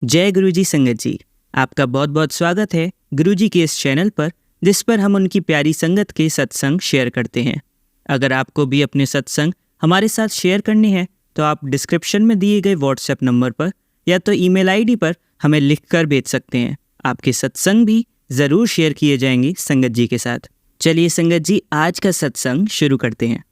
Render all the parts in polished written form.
जय गुरुजी संगत जी। आपका बहुत बहुत स्वागत है गुरुजी के इस चैनल पर, जिस पर हम उनकी प्यारी संगत के सत्संग शेयर करते हैं। अगर आपको भी अपने सत्संग हमारे साथ शेयर करने हैं तो आप डिस्क्रिप्शन में दिए गए व्हाट्सएप नंबर पर या तो ईमेल आईडी पर हमें लिखकर भेज सकते हैं। आपके सत्संग भी ज़रूर शेयर किए जाएंगे संगत जी के साथ। चलिए संगत जी, आज का सत्संग शुरू करते हैं।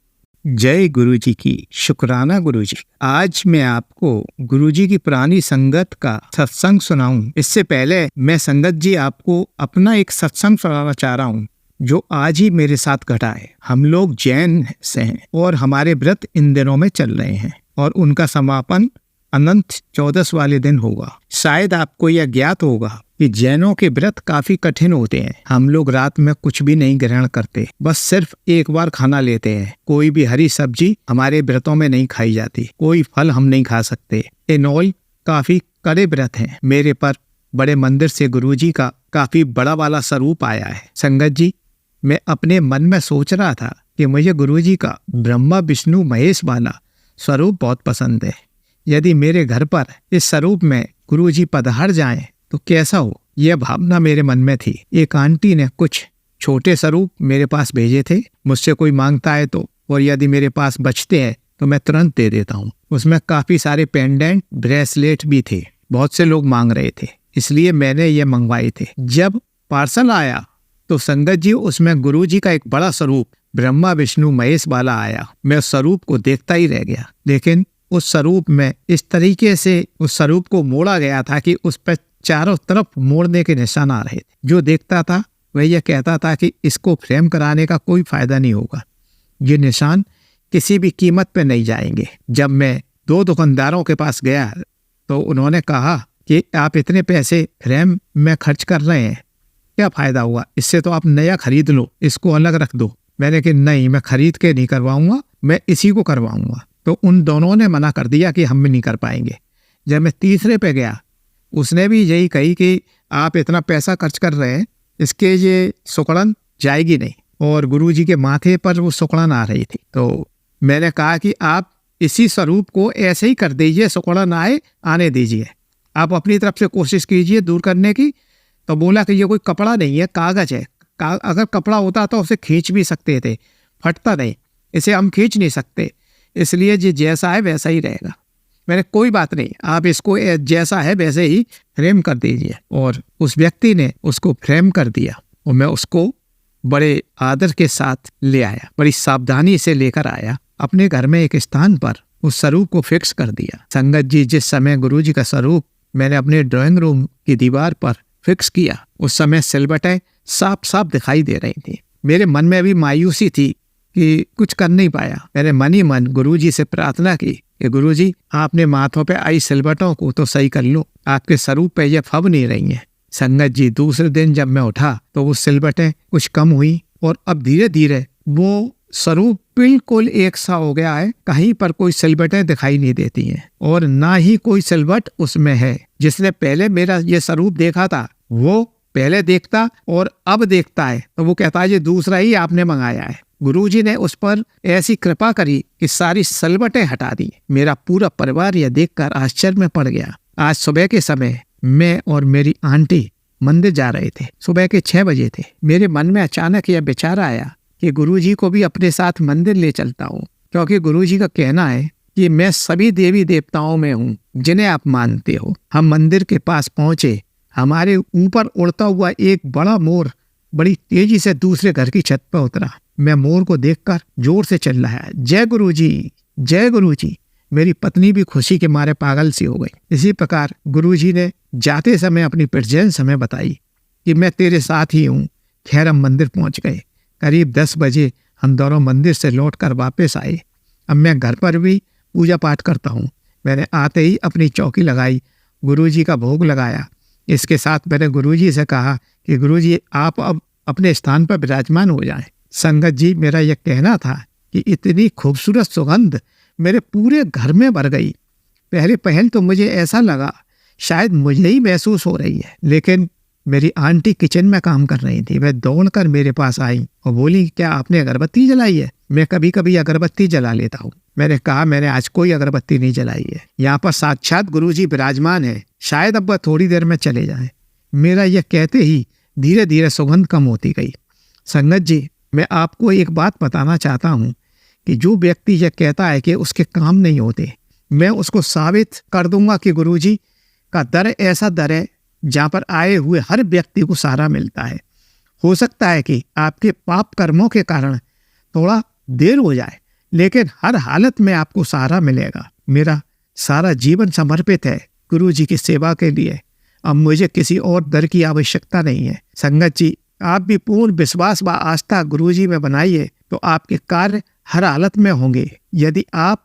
जय गुरुजी की, शुक्राना गुरुजी। आज मैं आपको गुरुजी की पुरानी संगत का सत्संग सुनाऊं। इससे पहले मैं संगत जी आपको अपना एक सत्संग सुनाना चाह रहा हूं जो आज ही मेरे साथ घटा है। हम लोग जैन से हैं और हमारे व्रत इन दिनों में चल रहे हैं और उनका समापन अनंत चौदस वाले दिन होगा। शायद आपको यह ज्ञात होगा कि जैनों के व्रत काफी कठिन होते हैं। हम लोग रात में कुछ भी नहीं ग्रहण करते, बस सिर्फ एक बार खाना लेते हैं। कोई भी हरी सब्जी हमारे व्रतों में नहीं खाई जाती, कोई फल हम नहीं खा सकते। इनऑल काफी कड़े व्रत हैं। मेरे पर बड़े मंदिर से गुरुजी का काफी बड़ा वाला स्वरूप आया है। संगत जी, मैं अपने मन में सोच रहा था कि मुझे गुरुजी का ब्रह्मा विष्णु महेश वाला स्वरूप बहुत पसंद है। यदि मेरे घर पर इस स्वरूप में गुरुजी पधार जाएं तो कैसा हो, यह भावना मेरे मन में थी। एक आंटी ने कुछ छोटे स्वरूप मेरे पास भेजे थे। मुझसे कोई मांगता है तो, और यदि मेरे पास बचते हैं तो मैं तुरंत दे देता हूँ। उसमें काफी सारे पेंडेंट ब्रेसलेट भी थे। बहुत से लोग मांग रहे थे, इसलिए मैंने ये मंगवाए थे। जब पार्सल आया तो संगत जी उसमें गुरुजी का एक बड़ा स्वरूप ब्रह्मा विष्णु महेश वाला आया। मैं उस स्वरूप को देखता ही रह गया, लेकिन उस स्वरूप में इस तरीके से उस स्वरूप को मोड़ा गया था कि उस पर चारों तरफ मोड़ने के निशान आ रहे थे। जो देखता था वह यह कहता था कि इसको फ्रेम कराने का कोई फायदा नहीं होगा, ये निशान किसी भी कीमत पे नहीं जाएंगे। जब मैं 2 दुकानदारों के पास गया तो उन्होंने कहा कि आप इतने पैसे फ्रेम में खर्च कर रहे हैं, क्या फायदा हुआ, इससे तो आप नया खरीद लो, इसको अलग रख दो। मैंने कहा नहीं, मैं खरीद के नहीं करवाऊंगा, मैं इसी को करवाऊंगा। तो उन दोनों ने मना कर दिया कि हम नहीं कर पाएंगे। जब मैं तीसरे पे गया, उसने भी यही कही कि आप इतना पैसा खर्च कर रहे हैं, इसके ये सुकड़न जाएगी नहीं। और गुरुजी के माथे पर वो सुकड़न आ रही थी। तो मैंने कहा कि आप इसी स्वरूप को ऐसे ही कर दीजिए, सुकड़न आने दीजिए, आप अपनी तरफ से कोशिश कीजिए दूर करने की। तो बोला कि ये कोई कपड़ा नहीं है, कागज है। अगर कपड़ा होता तो उसे खींच भी सकते थे, फटता नहीं, इसे हम खींच नहीं सकते, इसलिए ये जैसा है वैसा ही रहेगा। मैंने कोई बात नहीं, आप इसको जैसा है वैसे ही फ्रेम कर दीजिए। और उस व्यक्ति ने उसको फ्रेम कर दिया और मैं उसको बड़े आदर के साथ ले आया, बड़ी सावधानी से लेकर आया अपने घर में एक स्थान पर उस स्वरूप को फिक्स कर दिया। संगत जी, जिस समय गुरुजी का स्वरूप मैंने अपने ड्राइंग रूम की दीवार पर फिक्स किया, उस समय सिलबटें साफ साफ दिखाई दे रही थी। मेरे मन में भी मायूसी थी कि कुछ कर नहीं पाया। मैंने मन ही मन गुरुजी से प्रार्थना की कि गुरुजी, आपने माथों पे आई सिलबटों को तो सही कर लो, आपके स्वरूप पे ये फब नहीं रही हैं। संगत जी, दूसरे दिन जब मैं उठा तो वो सिलबटें कुछ कम हुई और अब धीरे धीरे वो स्वरूप बिल्कुल एक सा हो गया है। कहीं पर कोई सिलबटें दिखाई नहीं देती हैं और ना ही कोई सिलबट उसमें है। जिसने पहले मेरा ये स्वरूप देखा था वो पहले देखता और अब देखता है तो वो कहता है ये दूसरा ही आपने मंगाया है। गुरुजी ने उस पर ऐसी कृपा करी कि सारी सलबटें हटा दी। मेरा पूरा परिवार यह देखकर आश्चर्य में पड़ गया। आज सुबह के समय मैं और मेरी आंटी मंदिर जा रहे थे। सुबह के 6 बजे थे। मेरे मन में अचानक यह विचार आया कि गुरुजी को भी अपने साथ मंदिर ले चलता हूँ, क्योंकि गुरुजी का कहना है कि मैं सभी देवी देवताओं में हूँ जिन्हें आप मानते हो। हम मंदिर के पास पहुंचे। हमारे ऊपर उड़ता हुआ एक बड़ा मोर बड़ी तेजी से दूसरे घर की छत पर उतरा। मैं मोर को देखकर जोर से चिल्लाया, जय गुरुजी, जय गुरुजी। मेरी पत्नी भी खुशी के मारे पागल सी हो गई। इसी प्रकार गुरुजी ने जाते समय अपनी प्रेजेंस हमें बताई कि मैं तेरे साथ ही हूँ। खैर, हम मंदिर पहुंच गए। करीब 10 बजे हम दोनों मंदिर से लौटकर वापस आए। अब मैं घर पर भी पूजा पाठ करता हूँ। मैंने आते ही अपनी चौकी लगाई, गुरुजी का भोग लगाया। इसके साथ मैंने गुरुजी से कहा कि गुरुजी, आप अब अपने स्थान पर विराजमान हो जाएं। संगत जी, मेरा यह कहना था कि इतनी खूबसूरत सुगंध मेरे पूरे घर में भर गई। पहले पहल तो मुझे ऐसा लगा शायद मुझे ही महसूस हो रही है, लेकिन मेरी आंटी किचन में काम कर रही थी। वह दौड़कर मेरे पास आई और बोली, क्या आपने अगरबत्ती जलाई है? मैं कभी कभी अगरबत्ती जला लेता हूँ। मैंने कहा, मैंने आज कोई अगरबत्ती नहीं जलाई है। यहाँ पर साक्षात गुरुजी विराजमान है, शायद अब वह थोड़ी देर में चले जाएं। मेरा यह कहते ही धीरे धीरे सुगंध कम होती गई। संगत जी, मैं आपको एक बात बताना चाहता हूँ कि जो व्यक्ति यह कहता है कि उसके काम नहीं होते, मैं उसको साबित कर दूंगा कि गुरुजी का दर ऐसा दर है जहाँ पर आए हुए हर व्यक्ति को सहारा मिलता है। हो सकता है कि आपके पाप कर्मों के कारण थोड़ा देर हो जाए, लेकिन हर हालत में आपको सहारा मिलेगा। मेरा सारा जीवन समर्पित है गुरुजी की सेवा के लिए। अब मुझे किसी और दर की आवश्यकता नहीं है। संगत जी, आप भी पूर्ण विश्वास व आस्था गुरुजी में बनाइए तो आपके कार्य हर हालत में होंगे। यदि आप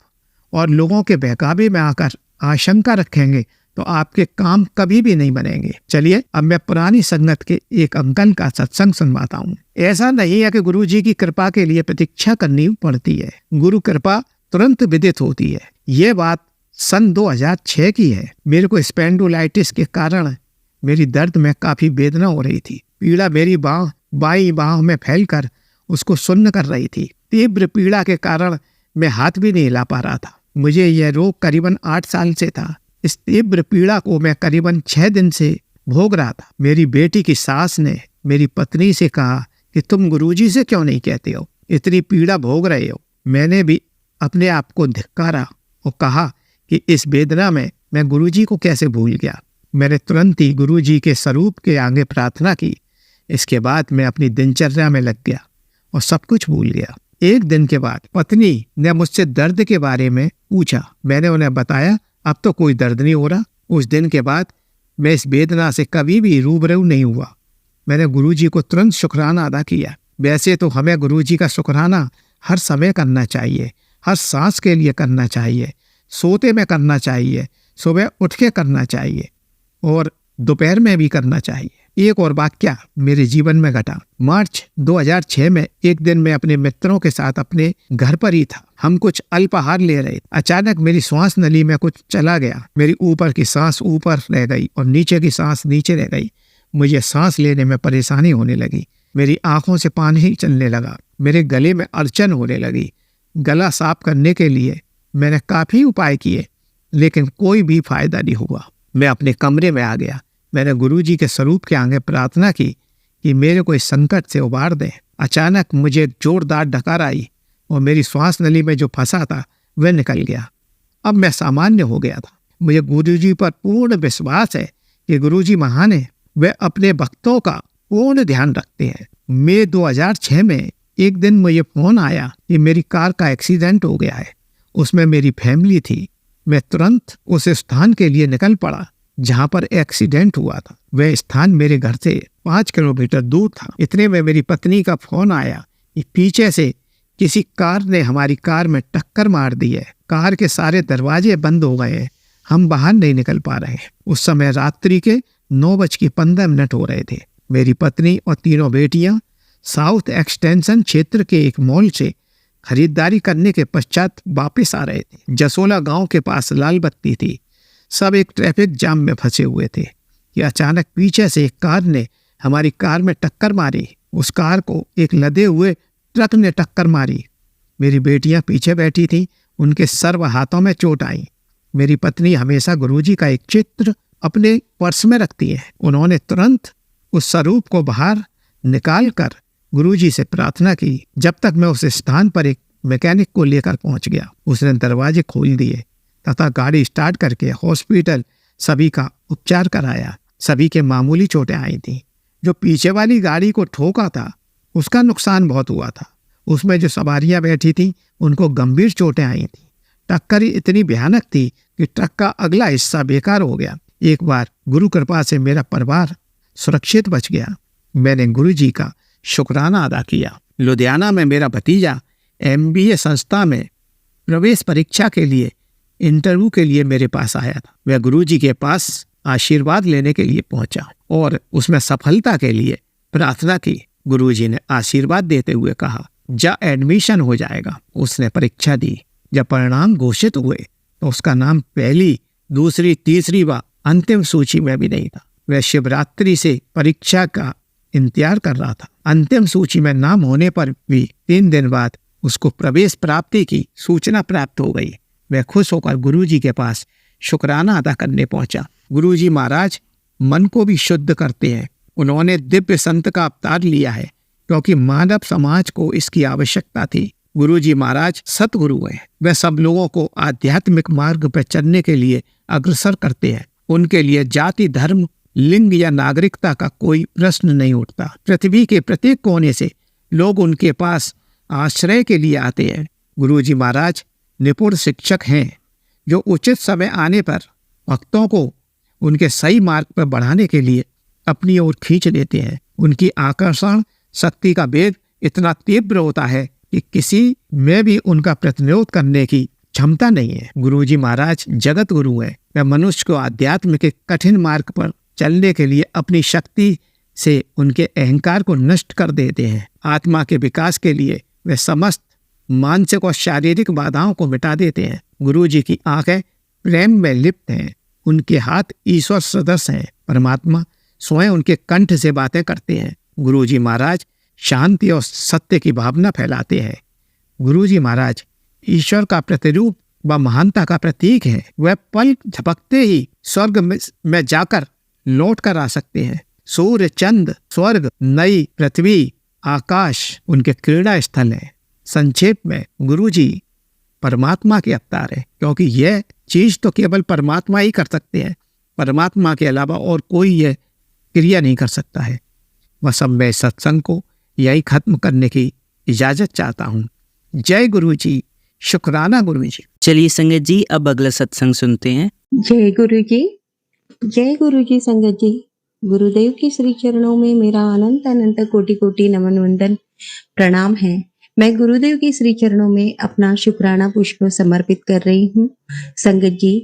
और लोगों के बहकावे में आकर आशंका रखेंगे तो आपके काम कभी भी नहीं बनेंगे। चलिए, अब मैं पुरानी संगत के एक अंकल का सत्संग सुनवाता हूँ। ऐसा नहीं है कि गुरुजी की कृपा के लिए प्रतीक्षा करनी पड़ती है, गुरु कृपा तुरंत विदित होती है। ये बात सन 2006 की है। मेरे को स्पेंडोलाइटिस के कारण मेरी दर्द में काफी वेदना हो रही थी। पीड़ा मेरी बाईं बांह में फैलकर उसको सुन्न कर रही थी। तीव्र पीड़ा के कारण मैं हाथ भी नहीं हिला पा रहा था। मुझे यह रोग करीबन 8 साल से था। इस तीव्र पीड़ा को मैं करीबन 6 दिन से भोग रहा था। मेरी बेटी की सास ने मेरी पत्नी से कहा कि तुम गुरुजी से क्यों नहीं कहते हो, इतनी पीड़ा भोग रहे हो। मैंने भी अपने आप को धिक्कारा और कहा कि इस वेदना में मैं गुरुजी को कैसे भूल गया। मैंने तुरंत ही गुरुजी के स्वरूप के आगे प्रार्थना की। इसके बाद मैं अपनी दिनचर्या में लग गया और सब कुछ भूल गया। एक दिन के बाद पत्नी ने मुझसे दर्द के बारे में पूछा। मैंने उन्हें बताया, अब तो कोई दर्द नहीं हो रहा। उस दिन के बाद मैं इस वेदना से कभी भी रूबरू नहीं हुआ। मैंने गुरुजी को तुरंत शुक्राना अदा किया। वैसे तो हमें गुरुजी का शुक्राना हर समय करना चाहिए, हर सांस के लिए करना चाहिए, सोते में करना चाहिए, सुबह उठ के करना चाहिए और दोपहर में भी करना चाहिए। एक और वाकया मेरे जीवन में घटा। मार्च 2006 में एक दिन मैं अपने मित्रों के साथ अपने घर पर ही था। हम कुछ अल्पाहार ले रहे थे। अचानक मेरी श्वास नली में कुछ चला गया। मेरी ऊपर की सांस ऊपर रह गई और नीचे की सांस नीचे रह गई। मुझे सांस लेने में परेशानी होने लगी। मेरी आंखों से पानी चलने लगा। मेरे गले में अड़चन होने लगी। गला साफ करने के लिए मैंने काफी उपाय किए, लेकिन कोई भी फायदा नहीं हुआ। मैं अपने कमरे में आ गया। मैंने गुरुजी के स्वरूप के आगे प्रार्थना की कि मेरे को इस संकट से उबार दें। अचानक मुझे जोरदार डकार आई और मेरी श्वास नली में जो फंसा था वह निकल गया। अब मैं सामान्य हो गया था। मुझे गुरुजी पर पूर्ण विश्वास है कि गुरुजी महान है। वे अपने भक्तों का पूर्ण ध्यान रखते हैं। मई 2006 में एक दिन मुझे फोन आया कि मेरी कार का एक्सीडेंट हो गया है। उसमें मेरी फैमिली थी। मैं तुरंत उस स्थान के लिए निकल पड़ा जहां पर एक्सीडेंट हुआ था। वह स्थान मेरे घर से 5 किलोमीटर दूर था। इतने में मेरी पत्नी का फोन आया कि पीछे से किसी कार ने हमारी कार में टक्कर मार दी है। कार के सारे दरवाजे बंद हो गए हैं। हम बाहर नहीं निकल पा रहे हैं। उस समय रात्रि के 9:15 हो रहे थे। मेरी पत्नी और तीनों बेटियां साउथ एक्सटेंशन क्षेत्र के एक मॉल से खरीदारी करने के पश्चात वापस आ रहे थे। जसोला गांव के पास लाल बत्ती थी। सब एक ट्रैफिक जाम में फंसे हुए थे कि अचानक पीछे से एक कार ने हमारी कार में टक्कर मारी। उस कार को एक लदे हुए ट्रक ने टक्कर मारी। मेरी बेटियां पीछे बैठी थीं। उनके सर व हाथों में चोट आई। मेरी पत्नी हमेशा गुरुजी का एक चित्र अपने पर्स में रखती है। उन्होंने तुरंत उस स्वरूप को बाहर निकाल कर गुरुजी से प्रार्थना की। जब तक मैं उस स्थान पर एक मैकेनिक को लेकर पहुंच गया। उसने दरवाजे खोल दिए तथा गाड़ी स्टार्ट करके हॉस्पिटल सभी का उपचार कराया। सभी के मामूली चोटें आई थीं। जो पीछे वाली गाड़ी को ठोका था उसका नुकसान बहुत हुआ था। उसमें जो सवारियां बैठी थीं उनको गंभीर चोटें आई थीं। टक्कर इतनी भयानक थी कि ट्रक का अगला हिस्सा बेकार हो गया। एक बार गुरु कृपा से मेरा परिवार सुरक्षित बच गया। मैंने गुरुजी का शुक्राना अदा किया। लुधियाना में मेरा भतीजा MBA संस्था में प्रवेश परीक्षा के लिए इंटरव्यू के लिए मेरे पास आया था। वह गुरुजी के पास आशीर्वाद लेने के लिए पहुंचा और उसमें सफलता के लिए प्रार्थना की। गुरुजी ने आशीर्वाद देते हुए कहा, जा एडमिशन हो जाएगा। उसने परीक्षा दी। जब परिणाम घोषित हुए तो उसका नाम पहली, दूसरी, तीसरी व अंतिम सूची में भी नहीं था। वह शिवरात्रि से परीक्षा का इंतजार कर रहा था। अंतिम सूची में नाम होने पर भी 3 दिन बाद उसको प्रवेश प्राप्ति की सूचना प्राप्त हो गई। वह खुश होकर गुरुजी के पास शुक्राना अदा करने पहुंचा। गुरुजी महाराज मन को भी शुद्ध करते हैं। उन्होंने दिव्य संत का अवतार लिया है क्योंकि मानव समाज को इसकी आवश्यकता थी। गुरुजी महाराज सतगुरु हैं। वे सब लोगों को आध्यात्मिक मार्ग पर चलने के लिए अग्रसर करते हैं। उनके लिए जाति, धर्म, लिंग या नागरिकता का कोई प्रश्न नहीं उठता। पृथ्वी के प्रत्येक कोने से लोग उनके पास आश्रय के लिए आते हैं। गुरुजी महाराज निपुण शिक्षक हैं जो उचित समय आने पर भक्तों को उनके सही मार्ग पर बढ़ाने के लिए अपनी ओर खींच लेते हैं। उनकी आकर्षण शक्ति का वेग इतना तीव्र होता है कि किसी में भी उनका प्रतिरोध करने की क्षमता नहीं है। गुरुजी महाराज जगत गुरु है। वह मनुष्य को आध्यात्म के कठिन मार्ग पर चलने के लिए अपनी शक्ति से उनके अहंकार को नष्ट कर देते हैं। आत्मा के विकास के लिए वे समस्त मानसिक और शारीरिक बाधाओं को मिटा देते हैं। गुरुजी की आंखें प्रेम में लिप्त हैं। उनके हाथ ईश्वर सदृश हैं। परमात्मा स्वयं उनके कंठ से बातें करते हैं। गुरुजी महाराज शांति और सत्य की भावना फैलाते हैं। गुरुजी महाराज ईश्वर का प्रतिरूप व महानता का प्रतीक है। वह पल झपकते ही स्वर्ग में जाकर लौट कर आ सकते हैं। सूर्य, चंद्र, स्वर्ग, नई पृथ्वी, आकाश उनके क्रीड़ा स्थल है। संक्षेप में गुरुजी परमात्मा के अवतार है क्योंकि यह चीज तो केवल परमात्मा ही कर सकते हैं। परमात्मा के अलावा और कोई यह क्रिया नहीं कर सकता है। वह सब मैं सत्संग को यही खत्म करने की इजाजत चाहता हूँ। जय गुरुजी, शुक्राना गुरुजी। चलिए संगत जी, अब अगला सत्संग सुनते हैं। जय गुरु जी, जय गुरु जी। संगत जी, गुरुदेव के श्री चरणों में मेरा अनंत अनंत कोटि कोटि नमन वंदन प्रणाम है। मैं गुरुदेव के श्री चरणों में अपना शुक्राना पुष्प समर्पित कर रही हूँ। संगत जी,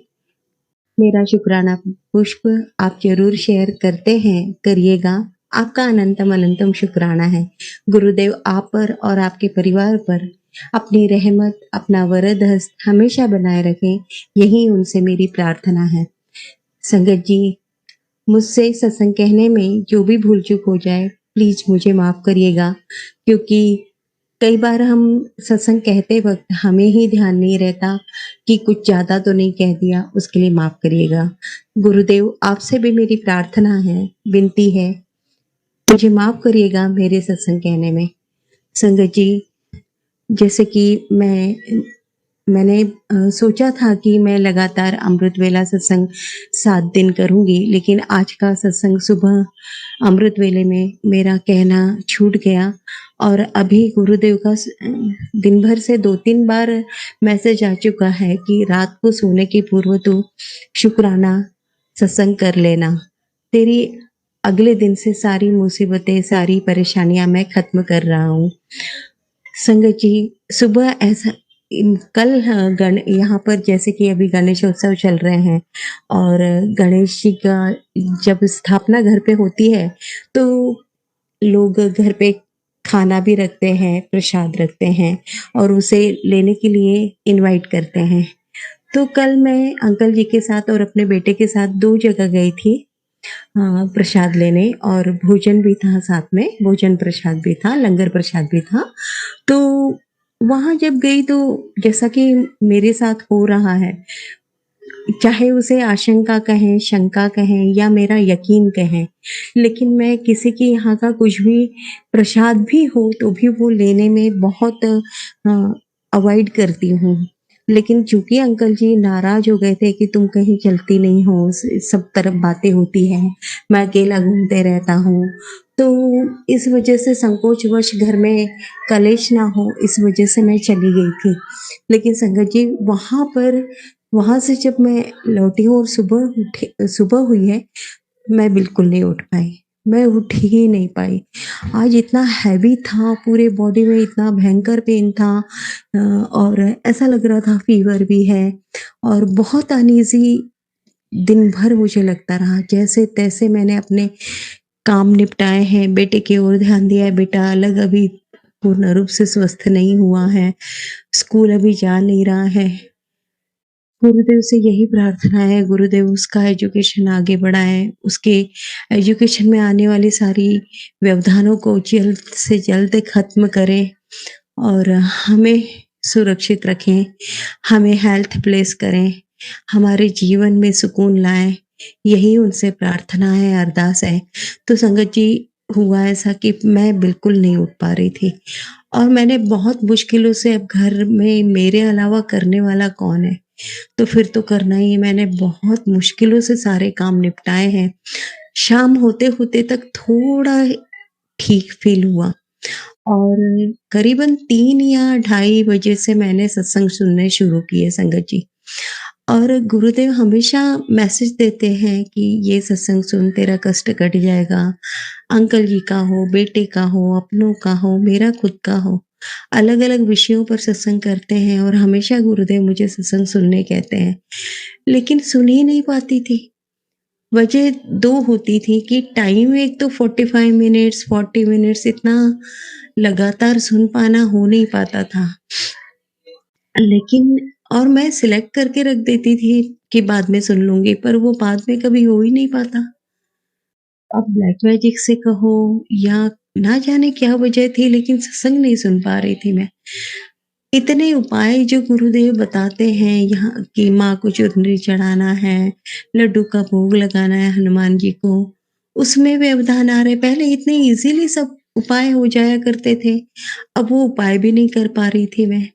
मेरा शुक्राना पुष्प आप जरूर शेयर करते हैं, करिएगा। आपका अनंतम अनंतम शुक्राना है। गुरुदेव आप पर और आपके परिवार पर अपनी रहमत, अपना वरद हस्त हमेशा बनाए रखें, यही उनसे मेरी प्रार्थना है। संगत जी, मुझसे सत्संग कहने में जो भी भूल चूक हो जाए प्लीज मुझे माफ करिएगा, क्योंकि कई बार हम सत्संग कहते वक्त हमें ही ध्यान नहीं रहता कि कुछ ज्यादा तो नहीं कह दिया, उसके लिए माफ करिएगा। गुरुदेव आपसे भी मेरी प्रार्थना है, विनती है, मुझे माफ करिएगा मेरे सत्संग कहने में। संगत जी, जैसे कि मैंने सोचा था कि मैं लगातार अमृत वेला सत्संग 7 दिन करूंगी, लेकिन आज का सत्संग सुबह अमृत वेले में मेरा कहना छूट गया और अभी गुरुदेव का दिन भर से 2-3 बार मैसेज आ चुका है कि रात को सोने के पूर्व तो शुक्राना सत्संग कर लेना, तेरी अगले दिन से सारी मुसीबतें, सारी परेशानियां मैं खत्म कर रहा हूँ। संगत जी, सुबह ऐसा कल यहाँ पर जैसे कि अभी गणेशोत्सव चल रहे हैं और गणेश जी का जब स्थापना घर पे होती है तो लोग घर पे खाना भी रखते हैं, प्रसाद रखते हैं और उसे लेने के लिए इनवाइट करते हैं। तो कल मैं अंकल जी के साथ और अपने बेटे के साथ 2 जगह गई थी प्रसाद लेने, और भोजन भी था साथ में, भोजन प्रसाद भी था, लंगर प्रसाद भी था। तो वहां जब गई तो जैसा कि मेरे साथ हो रहा है, चाहे उसे आशंका कहें, शंका कहें या मेरा यकीन कहें, लेकिन मैं किसी के यहाँ का कुछ भी प्रसाद भी हो तो भी वो लेने में बहुत अवॉइड करती हूँ। लेकिन चूंकि अंकल जी नाराज हो गए थे कि तुम कहीं चलती नहीं हो, सब तरफ बातें होती हैं, मैं अकेला घूमते रहता हूँ, तो इस वजह से संकोचवश घर में कलेश ना हो, इस वजह से मैं चली गई थी। लेकिन संगत जी, वहां से जब मैं लौटी हूँ और सुबह हुई है, मैं बिल्कुल नहीं उठ पाई, मैं उठ ही नहीं पाई। आज इतना हैवी था, पूरे बॉडी में इतना भयंकर पेन था और ऐसा लग रहा था फीवर भी है और बहुत अनईजी दिन भर मुझे लगता रहा। जैसे तैसे मैंने अपने काम निपटाए हैं, बेटे की ओर ध्यान दिया है। बेटा अलग अभी पूर्ण रूप से स्वस्थ नहीं हुआ है, स्कूल अभी जा नहीं रहा है, गुरुदेव से यही प्रार्थना है, गुरुदेव उसका एजुकेशन आगे बढ़ाएँ, उसके एजुकेशन में आने वाली सारी व्यवधानों को जल्द से जल्द ख़त्म करें और हमें सुरक्षित रखें, हमें हेल्थ ब्लेस करें, हमारे जीवन में सुकून लाएँ, यही उनसे प्रार्थना है, अरदास है। तो संगत जी, हुआ ऐसा कि मैं बिल्कुल नहीं उठ पा रही थी और मैंने बहुत मुश्किलों से, अब घर में मेरे अलावा करने वाला कौन है? तो फिर तो करना ही है। मैंने बहुत मुश्किलों से सारे काम निपटाए हैं। शाम होते-होते तक थोड़ा ठीक फ़ील हुआ और करीबन 3 या ढाई बजे से मैंने सत्संग सुनने शुरू किए संगत जी। और गुरुदेव हमेशा मैसेज देते हैं कि ये सत्संग सुन, तेरा कष्ट कट जाएगा। अंकल जी का हो, बेटे का हो, अपनों का हो, मेरा खुद का हो, अलग-अलग विषयों पर सत्संग करते हैं और हमेशा गुरुदेव मुझे सत्संग सुनने कहते हैं। लेकिन सुन ही नहीं पाती थी। वजह 2 होती थी कि टाइम एक तो 45 मिनट्स, 40 मिनट्स इतना लगातार सुन पाना हो नहीं पाता था। लेकिन और मैं सिलेक्ट करके रख देती थी कि बाद में सुन लूँगी, पर वो बाद में कभी हो ही नहीं पाता। अब ब्लैक मैजिक से कहो या ना जाने क्या वजह थी, लेकिन सत्संग नहीं सुन पा रही थी मैं। इतने उपाय जो गुरुदेव बताते हैं यहाँ कि माँ को चुनरी चढ़ाना है, लड्डू का भोग लगाना है हनुमान जी को, उसमें व्यवधान आ रहे। पहले इतने ईज़िली सब उपाय हो जाया करते थे, अब वो उपाय भी नहीं कर पा रही थी मैं।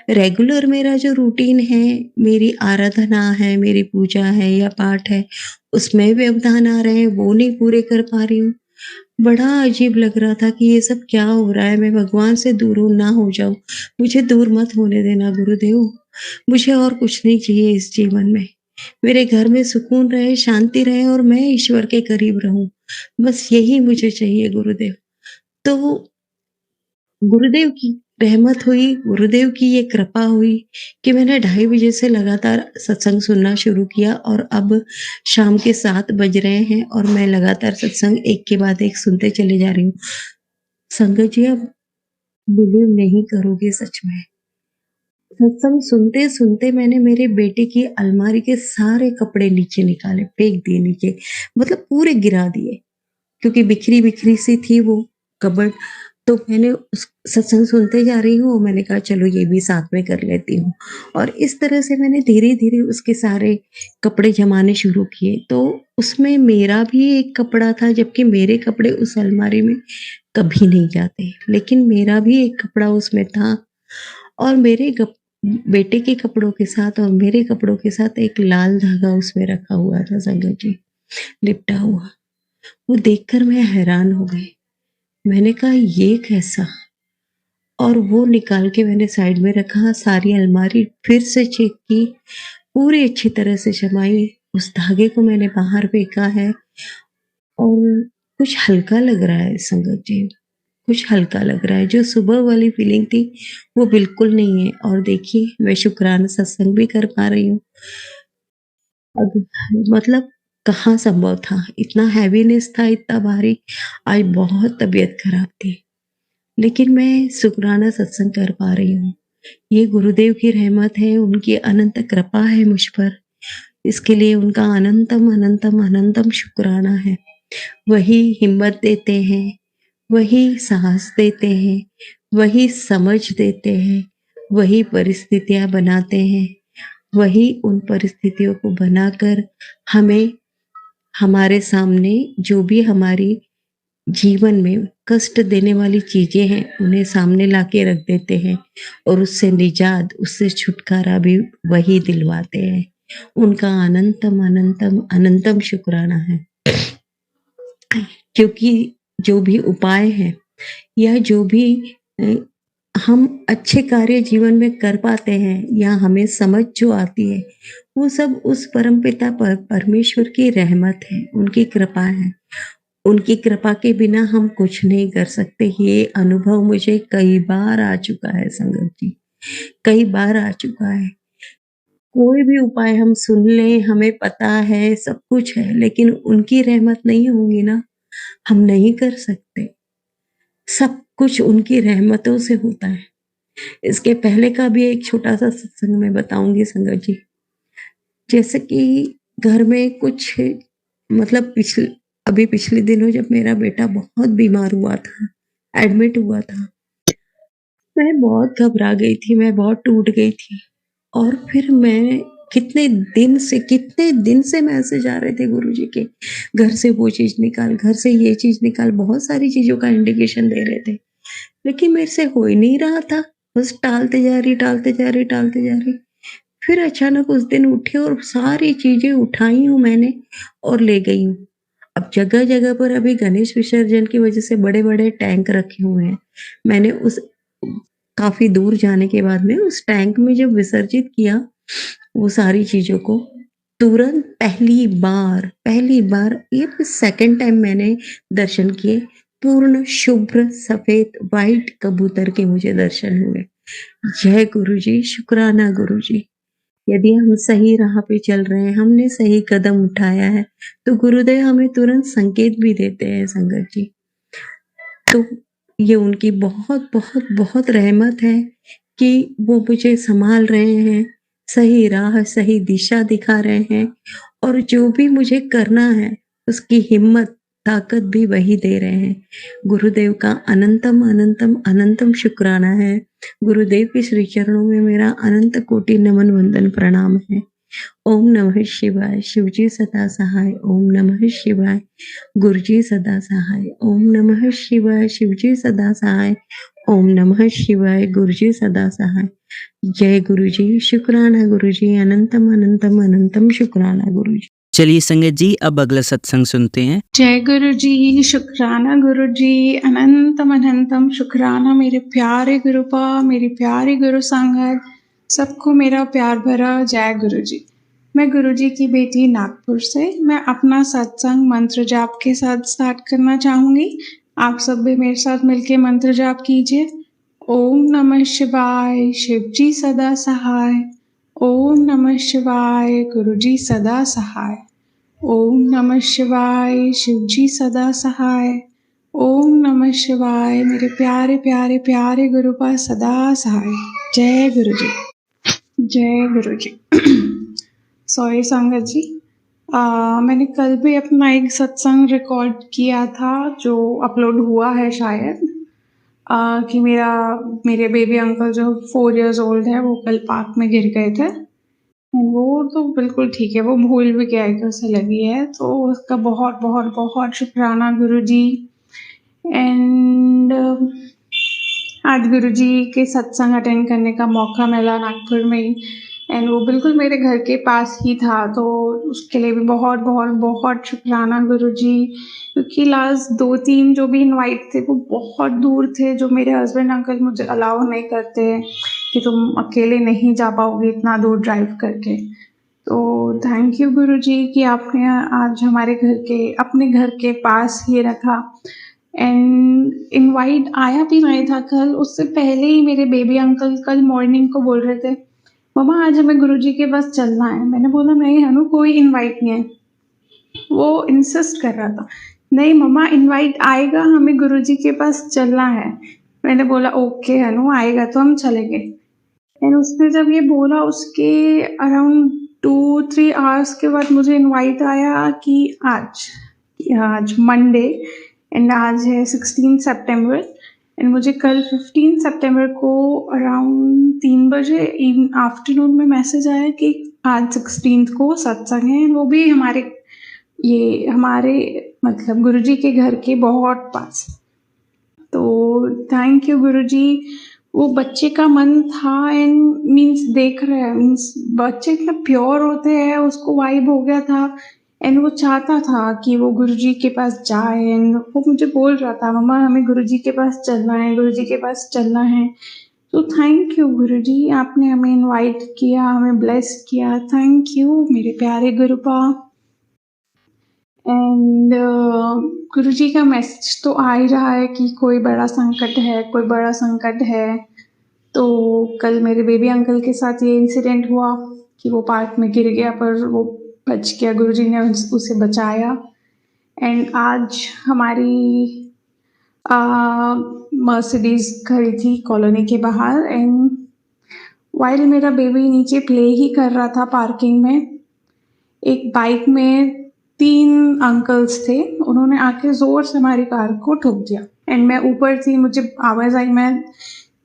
रेगुलर मेरा जो रूटीन है, मेरी आराधना है, मेरी पूजा है या पाठ है, उसमें व्यवधान आ रहे हैं, वो नहीं पूरे कर पा रही हूँ। बड़ा अजीब लग रहा था कि ये सब क्या हो रहा है, मैं भगवान से दूर हूँ, ना हो जाऊँ। मुझे दूर मत होने देना गुरुदेव, मुझे और कुछ नहीं चाहिए इस जीवन में। मेरे घर में सुकून रहे, शांति रहे और मैं ईश्वर के करीब रहूँ, बस यही मुझे चाहिए गुरुदेव। तो गुरुदेव की रहमत हुई, गुरुदेव की ये कृपा हुई कि मैंने ढाई बजे से लगातार सत्संग सुनना शुरू किया और अब शाम के 7 बज रहे हैं और मैं लगातार सत्संग एक के बाद एक सुनते चली जा रही हूँ। संगत जी, आप बिलीव नहीं करोगे सच में। सत्संग सुनते-सुनते मैंने मेरे बेटे की अलमारी के सारे कपड़े नीचे निकाले, फेंक दिए नीचे, मतलब पूरे गिरा दिए। क्योंकि बिखरी-बिखरी सी थी वो कबर्ड, तो मैंने उस सत्संग सुनते जा रही हूँ, मैंने कहा चलो ये भी साथ में कर लेती हूँ और इस तरह से मैंने धीरे-धीरे उसके सारे कपड़े जमाने शुरू किए। तो उसमें मेरा भी एक कपड़ा था, जबकि मेरे कपड़े उस अलमारी में कभी नहीं जाते, लेकिन मेरा भी एक कपड़ा उसमें था और मेरे बेटे के कपड़ों के साथ और मेरे कपड़ों के साथ एक लाल धागा उसमें रखा हुआ था संगत जी, लिपटा हुआ। वो देखकर मैं हैरान हो गई। मैंने कहा ये कैसा? और वो निकाल के मैंने साइड में रखा, सारी अलमारी फिर से चेक की, पूरी अच्छी तरह से जमाई, उस धागे को मैंने बाहर फेंका है और कुछ हल्का लग रहा है संगत जी, कुछ हल्का लग रहा है। जो सुबह वाली फीलिंग थी, वो बिल्कुल नहीं है और देखिए मैं शुक्राना सत्संग भी कर पा रही हूँ। अब मतलब कहाँ संभव था, इतना हैवीनेस था, इतना भारी, आज बहुत तबीयत खराब थी। लेकिन मैं शुकराना सत्संग कर पा रही हूँ। ये गुरुदेव की रहमत है, उनकी अनंत कृपा है मुझ पर। इसके लिए उनका अनंतम, अनंतम, अनंतम शुकराना है। वही हिम्मत देते हैं, वही साहस देते हैं, वही समझ देते हैं, वही परिस्थितियाँ बनाते हैं, वही उन परिस्थितियों को बनाकर हमें, हमारे सामने जो भी हमारी जीवन में कष्ट देने वाली चीजें हैं, उन्हें सामने लाके रख देते हैं और उससे निजात, उससे छुटकारा भी वही दिलवाते हैं। उनका अनंतम, अनंतम, अनंतम शुक्राना है। क्योंकि जो भी उपाय हैं या जो भी अ, हम अच्छे कार्य जीवन में कर पाते हैं या हमें समझ जो आती है, वो सब उस परमपिता परमेश्वर की रहमत है, उनकी कृपा है। उनकी कृपा के बिना हम कुछ नहीं कर सकते। ये अनुभव मुझे कई बार आ चुका है संगत जी, कई बार आ चुका है। कोई भी उपाय हम सुन लें, हमें पता है, सब कुछ है, लेकिन उनकी रहमत नहीं होगी ना, हम नहीं कर सकते। सब कुछ उनकी रहमतों से होता है। इसके पहले का भी एक छोटा-सा सत्संग मैं बताऊँगी संगत जी। जैसे कि घर में कुछ मतलब पिछले दिनों जब मेरा बेटा बहुत बीमार हुआ था, एडमिट हुआ था, मैं बहुत घबरा गई थी, मैं बहुत टूट गई थी। और फिर मैं कितने दिन से मैसेज आ रहे थे गुरुजी के, घर से वो चीज़ निकाल, घर से ये चीज़ निकाल, बहुत सारी चीज़ों का इंडिकेशन दे रहे थे। लेकिन मेरे से हो ही नहीं रहा था, बस टालते जा रही, टालते जा रही, टालते जा रही। फिर अचानक उस दिन उठी और सारी चीज़ें उठाई हूँ मैंने और ले गई हूँ। अब जगह-जगह पर अभी गणेश विसर्जन की वजह से बड़े-बड़े टैंक रखे हुए हैं। मैंने उस काफ़ी दूर जाने के बाद में उस टैंक में जब विसर्जित किया, वो सारी चीज़ों को, तुरंत पहली बार ये सेकंड टाइम मैंने दर्शन किए, पूर्ण शुभ्र सफ़ेद व्हाइट कबूतर के मुझे दर्शन हुए। जय गुरुजी, शुक्राना गुरुजी। यदि हम सही राह पे चल रहे हैं, हमने सही कदम उठाया है, तो गुरुदेव हमें तुरंत संकेत भी देते हैं संगत जी। तो ये उनकी बहुत बहुत बहुत रहमत है कि वो मुझे संभाल रहे हैं, सही राह, सही दिशा दिखा रहे हैं और जो भी मुझे करना है, उसकी हिम्मत, ताकत भी वही दे रहे हैं। गुरुदेव का अनंतम, अनंतम, अनंतम शुक्राना है। गुरुदेव के श्री चरणों में मेरा अनंत कोटि नमन वंदन प्रणाम है। ओम नमः शिवाय, शिवजी सदा सहाय। ओम नमः शिवाय, गुरुजी सदा सहाय। ओम नमः शिवाय, शिवजी सदा सहाय। ओम नमः शिवाय, गुरुजी सदा सहाय। जय गुरुजी, शुक्राना गुरुजी, अनंतम अनंतम अनंतम शुक्राना गुरुजी। चलिए संगत जी, अब अगला सत्संग सुनते हैं। जय गुरु जी, शुक्राना गुरु जी, अनंतम अनंतम शुक्राना मेरे प्यारे गुरुपा, मेरी प्यारी गुरु संगत, सबको मेरा प्यार भरा जय गुरु जी। मैं गुरु जी की बेटी नागपुर से, मैं अपना सत्संग मंत्र जाप के साथ स्टार्ट करना चाहूँगी। आप सब भी मेरे साथ मिलके मंत्र जाप कीजिए। ओम नमः शिवाय, शिव जी सदा सहाय। ओम नमः शिवाय, गुरु जी सदा सहाय। ओम नमः शिवाय, शिव जी सदा सहाय। ओम नमः शिवाय, मेरे प्यारे प्यारे प्यारे गुरुपा सदा सहाय। जय गुरु जी, जय गुरु जी। सॉरी संगत जी, मैंने कल भी अपना एक सत्संग रिकॉर्ड किया था जो अपलोड हुआ है शायद, कि मेरे बेबी अंकल जो 4 इयर्स ओल्ड है वो कल पार्क में गिर गए थे। वो तो बिल्कुल ठीक है, वो भूल भी गया है कि उसे लगी है, तो उसका बहुत बहुत बहुत शुक्राना गुरुजी। एंड आज गुरुजी के सत्संग अटेंड करने का मौका मिला नागपुर में ही, एंड वो बिल्कुल मेरे घर के पास ही था, तो उसके लिए भी बहुत बहुत बहुत शुक्राना गुरुजी। क्योंकि लास्ट 2-3 जो भी इनवाइट थे वो बहुत दूर थे, जो मेरे हस्बैंड अंकल मुझे अलाउ नहीं करते कि तुम अकेले नहीं जा पाओगे इतना दूर ड्राइव करके। तो थैंक यू गुरुजी कि आपने आज हमारे अपने घर के पास ही रखा। एंड इनवाइट आया भी नहीं था कल, उससे पहले ही मेरे बेबी अंकल कल मॉर्निंग को बोल रहे थे, मम्मा आज हमें गुरुजी के पास चलना है। मैंने बोला नहीं हनु, कोई इनवाइट नहीं है। वो इंसिस्ट कर रहा था, नहीं मम्मा इनवाइट आएगा, हमें गुरुजी के पास चलना है। मैंने बोला ओके हनु, आएगा तो हम चलेंगे। एंड उसने जब ये बोला, उसके अराउंड 2-3 आवर्स के बाद मुझे इनवाइट आया कि आज मंडे, एंड आज है 16 सितंबर, एंड मुझे कल 15 सितंबर को अराउंड 3 बजे आफ्टरनून में मैसेज आया कि आज 16 को सत्संग है, वो भी हमारे मतलब गुरुजी के घर के बहुत पास। तो थैंक यू गुरुजी। वो बच्चे का मन था, एंड मीन्स देख रहे हैं, मीन्स बच्चे इतना प्योर होते हैं, उसको वाइब हो गया था, एंड वो चाहता था कि वो गुरुजी के पास जाए। एंड वो मुझे बोल रहा था, मम्मा हमें गुरुजी के पास चलना है, गुरुजी के पास चलना है। तो थैंक यू गुरुजी, आपने हमें इनवाइट किया, हमें ब्लेस किया। थैंक यू मेरे प्यारे गुरुपा। एंड गुरुजी का मैसेज तो आ ही रहा है कि कोई बड़ा संकट है। तो कल मेरे बेबी अंकल के साथ ये इंसिडेंट हुआ कि वो पार्क में गिर गया, पर वो बच गया, गुरुजी ने उसे बचाया। एंड आज हमारी मर्सिडीज खड़ी थी कॉलोनी के बाहर, एंड वाइल मेरा बेबी नीचे प्ले ही कर रहा था पार्किंग में, एक बाइक में 3 अंकल्स थे, उन्होंने आके ज़ोर से हमारी कार को ठोक दिया एंड मैं ऊपर थी, मुझे आवाज़ आई, मैं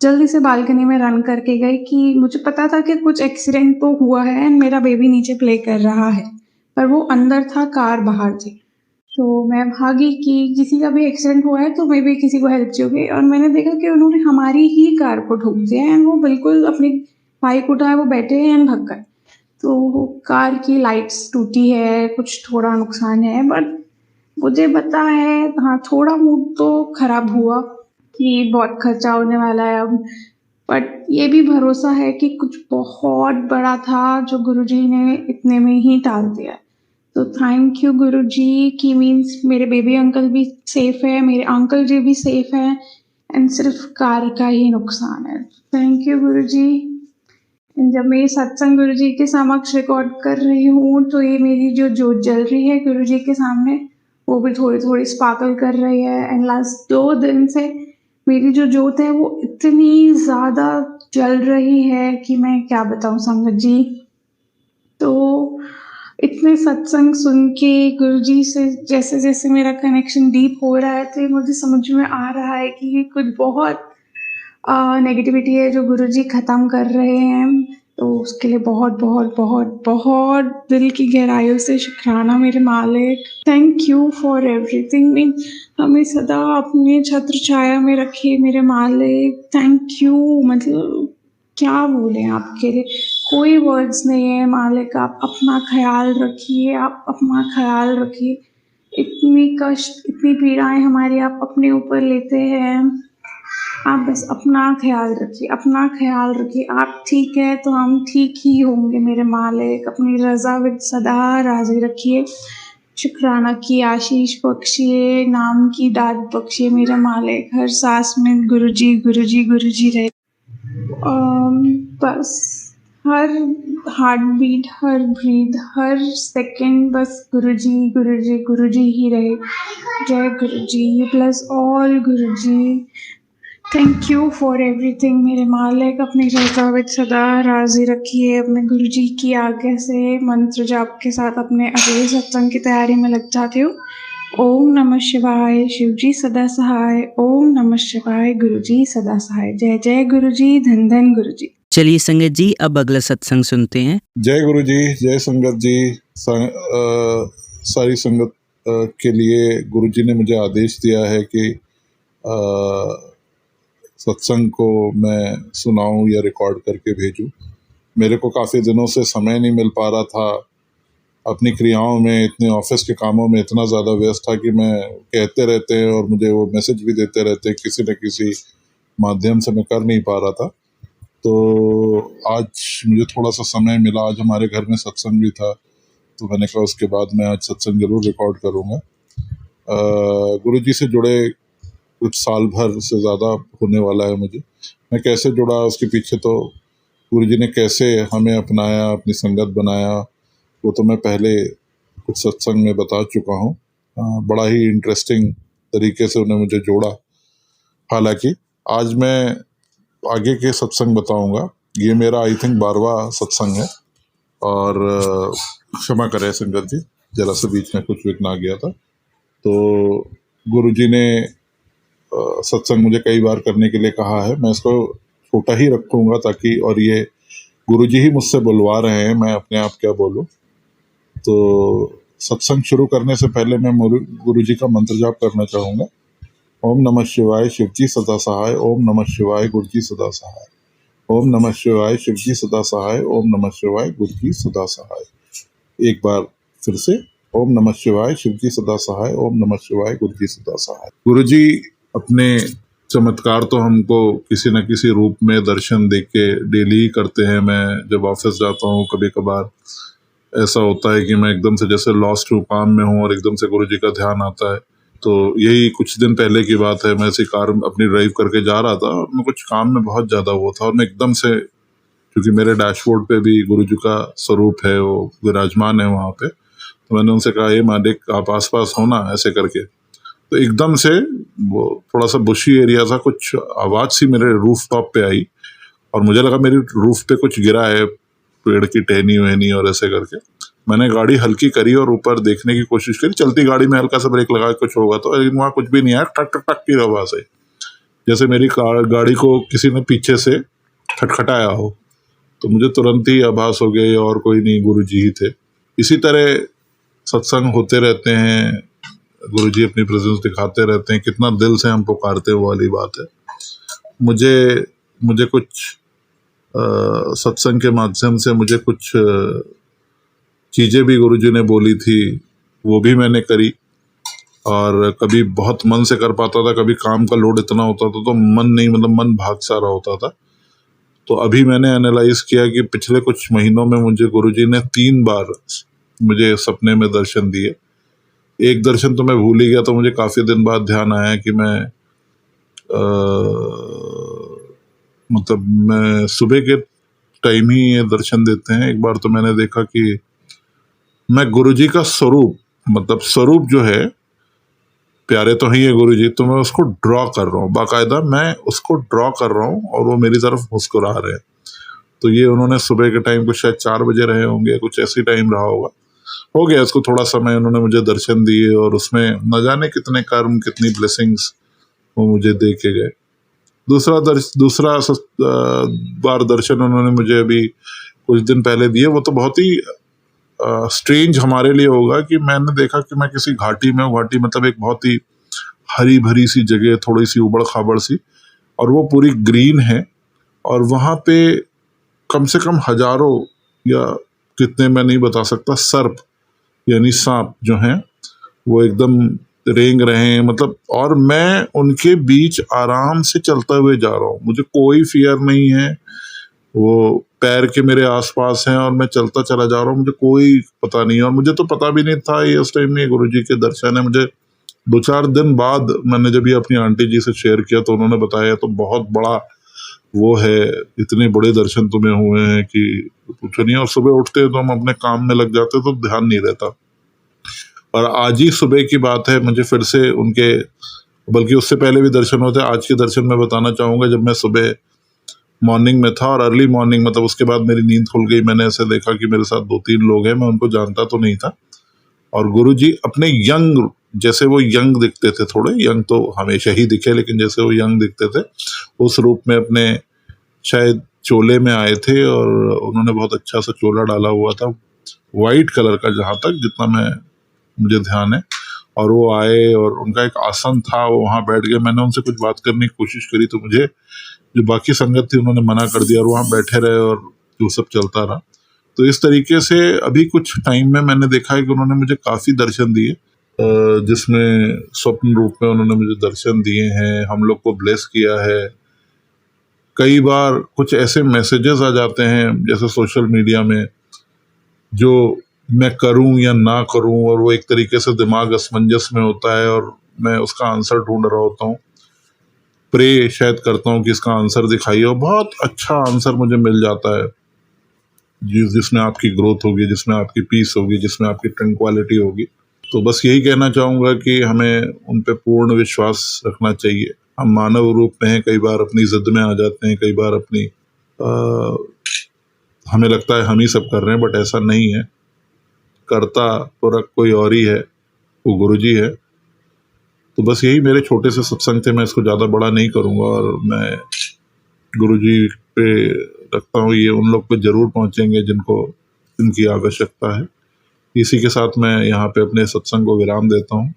जल्दी से बालकनी में रन करके गई कि मुझे पता था कि कुछ एक्सीडेंट तो हुआ है एंड मेरा बेबी नीचे प्ले कर रहा है, पर वो अंदर था, कार बाहर थी। तो मैं भागी कि किसी का भी एक्सीडेंट हुआ है तो मे बी किसी को हेल्प चाहिए, और मैंने देखा कि उन्होंने हमारी ही कार को ठोक दिया एंड वो बिल्कुल अपनी बाइक उठाए वो बैठे एंड भग गए। तो कार की लाइट्स टूटी है, कुछ थोड़ा नुकसान है, बट मुझे पता है, हाँ, थोड़ा मूड तो खराब हुआ कि बहुत खर्चा होने वाला है अब, बट ये भी भरोसा है कि कुछ बहुत बड़ा था जो गुरुजी ने इतने में ही टाल दिया। तो थैंक यू गुरुजी कि मीन्स मेरे बेबी अंकल भी सेफ है, मेरे अंकल जी भी सेफ है एंड सिर्फ कार का ही नुकसान है। थैंक यू गुरुजी। जब मैं ये सत्संग गुरुजी के समक्ष रिकॉर्ड कर रही हूँ तो ये मेरी जो जोत जल रही है गुरुजी के सामने, वो भी थोड़ी थोड़ी स्पार्कल कर रही है एंड लास्ट 2 दिन से मेरी जो जोत है वो इतनी ज़्यादा जल रही है कि मैं क्या बताऊँ संगत जी। तो इतने सत्संग सुन के गुरुजी से जैसे जैसे मेरा कनेक्शन डीप हो रहा है तो ये मुझे समझ में आ रहा है कि ये कुछ बहुत नेगेटिविटी है जो गुरुजी ख़त्म कर रहे हैं। तो उसके लिए बहुत बहुत बहुत बहुत दिल की गहराइयों से शुक्राना मेरे मालिक। Thank you for everything. Mean हमें सदा अपने छत्र छाया में रखे मेरे मालिक। थैंक यू, मतलब क्या बोलें आपके लिए, कोई वर्ड्स नहीं है मालिक। आप अपना ख्याल रखिए, आप अपना ख्याल रखिए। इतनी कष्ट, इतनी पीड़ाएं हमारी आप अपने ऊपर लेते हैं। आप बस अपना ख्याल रखिए, अपना ख्याल रखिए। आप ठीक है तो हम ठीक ही होंगे मेरे मालिक। अपनी रज़ा विद सदा राज़ी रखिए। शुक्राना की आशीष बख्शिए, नाम की दाद बख्शिए मेरे मालिक। हर सांस में गुरुजी गुरुजी गुरुजी रहे। बस हर हार्ट बीट, हर ब्रीथ, हर सेकंड बस गुरुजी गुरुजी गुरुजी ही रहे। जय Guruji, bless all Guruji. Thank you for everything मेरे मालिक। अपनी रज़ा विद सदा राज़ी रखिए। अपने गुरुजी की आज्ञा से मंत्र जाप के साथ अपने अगले सत्संग की तैयारी में लग जाती हूँ। ओम नमः शिवाय, शिवजी सदा सहाय। ओम नमः शिवाय, गुरुजी सदा सहाय। जय जय गुरुजी, धन धन गुरुजी। चलिए संगत जी, अब अगला सत्संग सुनते हैं। जय गुरु जी, जय संगत जी। सारी संगत के लिए गुरु जी ने मुझे आदेश दिया है कि सत्संग को मैं सुनाऊं या रिकॉर्ड करके भेजूं। मेरे को काफ़ी दिनों से समय नहीं मिल पा रहा था, अपनी क्रियाओं में, इतने ऑफिस के कामों में इतना ज़्यादा व्यस्त था कि मैं कहते रहते हैं और मुझे वो मैसेज भी देते रहते हैं, किसी न किसी माध्यम से मैं कर नहीं पा रहा था। तो आज मुझे थोड़ा सा समय मिला, आज हमारे घर में सत्संग भी था, तो मैंने कहा उसके बाद मैं आज सत्संग जरूर रिकॉर्ड करूँगा। गुरुजी से जुड़े कुछ साल भर से ज़्यादा होने वाला है मुझे। मैं कैसे जुड़ा उसके पीछे तो गुरुजी ने कैसे हमें अपनाया, अपनी संगत बनाया, वो तो मैं पहले कुछ सत्संग में बता चुका हूँ। बड़ा ही इंटरेस्टिंग तरीके से उन्हें मुझे जोड़ा। हालांकि आज मैं आगे के सत्संग बताऊंगा। ये मेरा आई थिंक 12वां सत्संग है और क्षमा करें संगत जी, जरा से बीच में कुछ विघ्न आ गया था। तो गुरुजी ने सत्संग मुझे कई बार करने के लिए कहा है। मैं इसको छोटा ही रखूंगा ताकि, और ये गुरुजी ही मुझसे बुलवा रहे हैं, मैं अपने आप क्या बोलूं। तो सत्संग शुरू करने से पहले मैं गुरुजी का मंत्र जाप करना चाहूँगा। ओम नमः शिवाय, शिवजी सदा सहाय। ओम नमः शिवाय, गुरुजी सदा सहाय। ओम नमः शिवाय, शिवजी सदा सहाय। ओम नमः शिवाय, गुरुजी सदा सहाय। एक बार फिर से, ओम नमः शिवाय, शिवजी सदा सहाय। ओम नमः शिवाय, गुरुजी सदा सहाय। गुरुजी अपने चमत्कार तो हमको किसी न किसी रूप में दर्शन देख के डेली ही करते हैं। मैं जब ऑफिस जाता हूँ, कभी कभार ऐसा होता है कि मैं एकदम से जैसे लॉस्ट हूँ, काम में हूँ, और एकदम से गुरुजी का ध्यान आता है। तो यही कुछ दिन पहले की बात है, मैं ऐसी कार अपनी ड्राइव करके जा रहा था और मैं कुछ काम में बहुत ज़्यादा वो था, और मैं एकदम से, क्योंकि मेरे डैशबोर्ड पे भी गुरुजी का स्वरूप है, वो विराजमान है वहाँ पे, तो मैंने उनसे कहा, ये मालिक आप आसपास हो ना, ऐसे करके। तो एकदम से वो थोड़ा सा बुशी एरिया था, कुछ आवाज़ सी मेरे रूफ टॉप पे आई और मुझे लगा मेरी रूफ पे कुछ गिरा है, पेड़ की टहनी वहनी और ऐसे करके। मैंने गाड़ी हल्की करी और ऊपर देखने की कोशिश करी, चलती गाड़ी में हल्का सा ब्रेक लगा कुछ होगा तो, लेकिन वहाँ कुछ भी नहीं आया, ठक ठक ठक की आवाज आई, जैसे मेरी गाड़ी को किसी ने पीछे से खटखटाया हो। तो मुझे तुरंत ही आभास हो गया ये और कोई नहीं, गुरुजी ही थे। इसी तरह सत्संग होते रहते हैं, गुरुजी अपनी प्रेजेंस दिखाते रहते हैं, कितना दिल से हम पुकारते वो वाली बात है। मुझे कुछ सत्संग के माध्यम से मुझे कुछ चीज़ें भी गुरुजी ने बोली थी, वो भी मैंने करी। और कभी बहुत मन से कर पाता था, कभी काम का लोड इतना होता था तो मन भाग सा रहा होता था। तो अभी मैंने एनालाइज किया कि पिछले कुछ महीनों में मुझे गुरुजी ने 3 बार मुझे सपने में दर्शन दिए। एक दर्शन तो मैं भूल ही गया, तो मुझे काफ़ी दिन बाद ध्यान आया कि मैं सुबह के टाइम ही ये दर्शन देते हैं। एक बार तो मैंने देखा कि मैं गुरुजी का स्वरूप जो है, प्यारे तो ही है गुरुजी, तो मैं उसको ड्रॉ कर रहा हूँ, बाकायदा मैं उसको ड्रॉ कर रहा हूँ और वो मेरी तरफ मुस्कुरा रहे हैं। तो ये उन्होंने सुबह के टाइम कुछ शायद 4 बजे रहे होंगे, कुछ ऐसी टाइम रहा होगा, हो गया इसको थोड़ा समय, उन्होंने मुझे दर्शन दिए और उसमें न जाने कितने कर्म, कितनी ब्लेसिंग्स वो मुझे दे के गए। दूसरा बार दर्शन उन्होंने मुझे अभी कुछ दिन पहले दिए। वो तो बहुत ही स्ट्रेंज हमारे लिए होगा कि मैंने देखा कि मैं किसी घाटी में हूँ, घाटी मतलब एक बहुत ही हरी भरी सी जगह, थोड़ी सी उबड़ खाबड़ सी, और वो पूरी ग्रीन है, और वहाँ पे कम से कम हजारों या कितने मैं नहीं बता सकता सर्प यानी सांप जो हैं वो एकदम रेंग रहे हैं, मतलब, और मैं उनके बीच आराम से चलते हुए जा रहा हूँ, मुझे कोई फियर नहीं है, वो पैर के मेरे आसपास हैं और मैं चलता चला जा रहा हूँ, मुझे कोई पता नहीं है। और मुझे तो पता भी नहीं था ये उस टाइम में गुरुजी के दर्शन है। मुझे 2-4 दिन बाद मैंने जब ये अपनी आंटी जी से शेयर किया तो उन्होंने बताया तो बहुत बड़ा वो है, इतने बड़े दर्शन तुम्हें हुए हैं कि पूछो नहीं। और सुबह उठते तो हम अपने काम में लग जाते तो ध्यान नहीं रहता, और आज ही सुबह की बात है, मुझे फिर से उनके, बल्कि उससे पहले भी दर्शन होते। आज के दर्शन मैं बताना चाहूँगा, जब मैं सुबह मॉर्निंग में था और अर्ली मॉर्निंग, मतलब उसके बाद मेरी नींद खुल गई, मैंने ऐसे देखा कि मेरे साथ 2-3 लोग हैं, मैं उनको जानता तो नहीं था, और गुरुजी अपने यंग, जैसे वो यंग दिखते थे, थोड़े यंग तो हमेशा ही दिखे, लेकिन जैसे वो यंग दिखते थे उस रूप में अपने शायद चोले में आए थे, और उन्होंने बहुत अच्छा सा चोला डाला हुआ था, वाइट कलर का, जहाँ तक जितना मुझे ध्यान है। और वो आए और उनका एक आसन था, वो वहाँ बैठ गए। मैंने उनसे कुछ बात करने की कोशिश करी तो मुझे जो बाकी संगत थी उन्होंने मना कर दिया, और वहाँ बैठे रहे और वो सब चलता रहा। तो इस तरीके से अभी कुछ टाइम में मैंने देखा है कि उन्होंने मुझे काफ़ी दर्शन दिए, जिसमें स्वप्न रूप में उन्होंने मुझे दर्शन दिए हैं, हम लोग को ब्लेस किया है। कई बार कुछ ऐसे मैसेजेस आ जाते हैं जैसे सोशल मीडिया में, जो मैं करूं या ना करूं, और वो एक तरीके से दिमाग असमंजस में होता है और मैं उसका आंसर ढूंढ रहा होता हूँ, प्रे शायद करता हूँ कि इसका आंसर दिखाइए, और बहुत अच्छा आंसर मुझे मिल जाता है, जिसमें आपकी ग्रोथ होगी, जिसमें आपकी पीस होगी, जिसमें आपकी ट्रैंक्विलिटी होगी। तो बस यही कहना चाहूँगा कि हमें उन पे पूर्ण विश्वास रखना चाहिए। हम मानव रूप में हैं, कई बार अपनी जिद में आ जाते हैं, कई बार अपनी हमें लगता है हम ही सब कर रहे हैं, बट ऐसा नहीं है। करता तो कोई और ही है, वो गुरुजी है। तो बस यही मेरे छोटे से सत्संग थे, मैं इसको ज़्यादा बड़ा नहीं करूँगा, और मैं गुरुजी पे रखता हूँ, ये उन लोग पे ज़रूर पहुँचेंगे जिनको इनकी आवश्यकता है। इसी के साथ मैं यहाँ पे अपने सत्संग को विराम देता हूँ।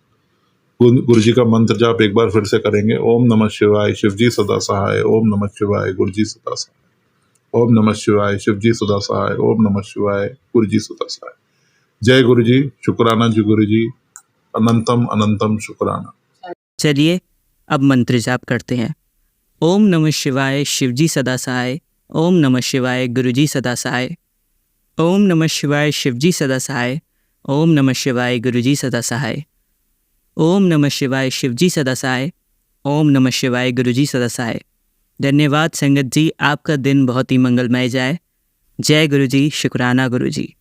गुरुजी का मंत्र जाप एक बार फिर से करेंगे। ओम नमः शिवाय, शिवजी सदा सहाय। ओम नमः शिवाय, गुरुजी सदा सहाय। ओम नमः शिवाय, शिवजी सदा सहाय। ओम नमः शिवाय, गुरुजी सदा सहाय। जय गुरुजी, शुक्राना जी गुरुजी, अनंतम अनंतम शुक्राना। चलिए अब मंत्र जाप करते हैं। ओम नमः शिवाय, शिवजी सदा सहाय। ओम नमः शिवाय, गुरुजी सदा सहाय। ओम नमः शिवाय, शिवजी सदा सहाय। ओम नमः शिवाय, गुरुजी सदा सहाय। ओम नमः शिवाय, शिवजी सदा सहाय। ओम नमः शिवाय, गुरुजी सदा सहाय। धन्यवाद संगत जी, आपका दिन बहुत ही मंगलमय जाए। जय गुरुजी, शुक्राना गुरुजी।